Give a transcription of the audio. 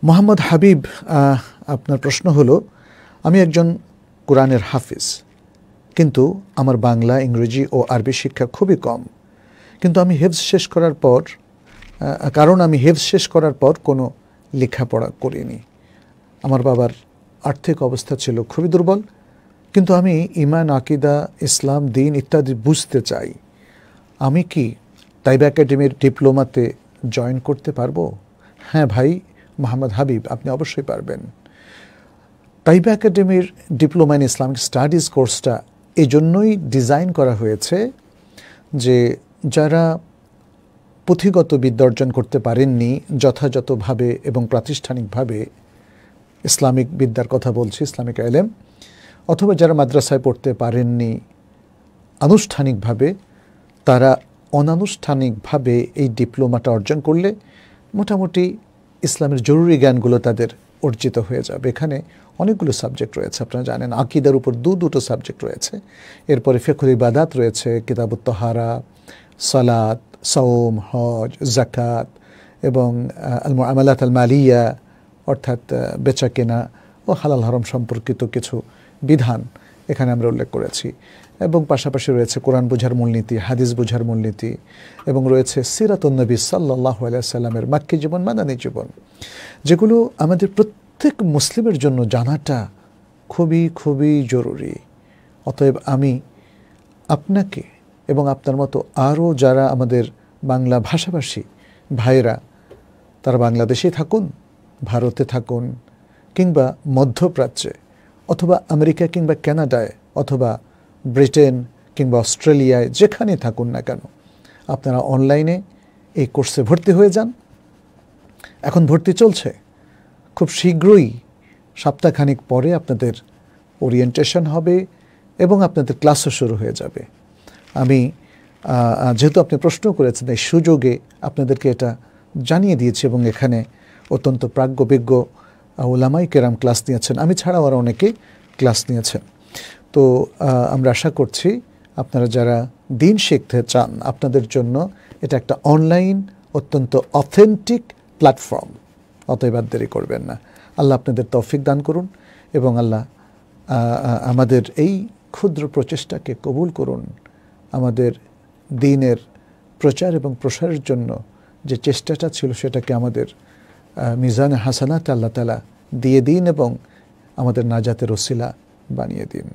মোহাম্মদ হাবিব, আপনার প্রশ্ন হলো, আমি একজন কোরআনের হাফিজ, কিন্তু আমার বাংলা, ইংরেজি ও আরবি শিক্ষা খুবই কম। কিন্তু আমি হেফজ শেষ করার পর কোনো লেখাপড়া করিনি। আমার বাবার আর্থিক অবস্থা ছিল খুবই দুর্বল, কিন্তু আমি ঈমান, আকীদা, ইসলাম, দ্বীন ইত্যাদি বুঝতে চাই। আমি কি তাইবা একাডেমির ডিপ্লোমাতে জয়েন করতে পারবো? হ্যাঁ ভাই মোহাম্মদ হাবিব, আপনি অবশ্যই পারবেন। তাইবা একাডেমির ডিপ্লোমা ইন ইসলামিক স্টাডিজ কোর্সটা এই জন্যই ডিজাইন করা হয়েছে যে যারা পুঁথিগত বিদ্যা অর্জন করতে পারেননি যথাযথভাবে এবং প্রাতিষ্ঠানিকভাবে, ইসলামিক বিদ্যার কথা বলছি, ইসলামিক ইলম, অথবা যারা মাদ্রাসায় পড়তে পারেননি আনুষ্ঠানিকভাবে, তারা অনানুষ্ঠানিকভাবে এই ডিপ্লোমাটা অর্জন করলে মোটামুটি ইসলামের জরুরি জ্ঞানগুলো তাদের অর্জিত হয়ে যাবে। এখানে অনেকগুলো সাবজেক্ট রয়েছে, আপনারা জানেন। আকীদার উপর দুটো সাবজেক্ট রয়েছে, এরপরে ফিকহুল ইবাদাত রয়েছে, কিতাবুত তাহারা, সালাত, সাওম, হজ, যাকাত এবং আল মুআমালাত আল মালিয়া, অর্থাৎ বেচা কেনা ও হালাল হারাম সম্পর্কিত কিছু বিধান এখানে আমরা উল্লেখ করেছি। এবং পাশাপাশি রয়েছে কোরআন বোঝার মূলনীতি, হাদিস বোঝার মূলনীতি, এবং রয়েছে সিরাতুন নবী সাল্লাল্লাহু আলাইহি সাল্লামের মাক্কি জীবন, মাদানী জীবন, যেগুলো আমাদের প্রত্যেক মুসলিমের জন্য জানাটা খুবই খুবই জরুরি। অতএব আমি আপনাকে এবং আপনার মতো আরও যারা আমাদের বাংলা ভাষাভাষী ভাইয়েরা, তারা বাংলাদেশেই থাকুন, ভারতে থাকুন, কিংবা মধ্যপ্রাচ্যে, অথবা আমেরিকা কিংবা কানাডায়, অথবা ব্রিটেন কিংবা অস্ট্রেলিয়ায়, যেখানে থাকুন না কেন, আপনারা অনলাইনে এই কোর্সে ভর্তি হয়ে যান। এখন ভর্তি চলছে, খুব শীঘ্রই সপ্তাহখানিক পরে আপনাদের ওরিয়েন্টেশন হবে এবং আপনাদের ক্লাসও শুরু হয়ে যাবে। আমি যেহেতু আপনি প্রশ্ন করেছেন, এই সুযোগে আপনাদেরকে এটা জানিয়ে দিয়েছি, এবং এখানে অত্যন্ত প্রাজ্ঞবিজ্ঞ উলামায়ে কেরাম ক্লাস নিয়েছেন, আমি ছাড়াও আরও অনেকে ক্লাস নিয়েছেন। তো আমরা আশা করছি আপনারা যারা দ্বীন শিখতে চান, আপনাদের জন্য এটা একটা অনলাইন অত্যন্ত অথেন্টিক প্ল্যাটফর্ম। অতএব আর দেরি করবেন না। আল্লাহ আপনাদের তৌফিক দান করুন, এবং আল্লাহ আমাদের এই ক্ষুদ্র প্রচেষ্টাকে কবুল করুন। আমাদের দ্বীনের প্রচার এবং প্রসারের জন্য যে চেষ্টাটা ছিল, সেটাকে আমাদের মিজানে হাসানাত আল্লাহ তাআলা দিয়ে দিন, এবং আমাদের নাজাতের ওসিলা বানিয়ে দিন।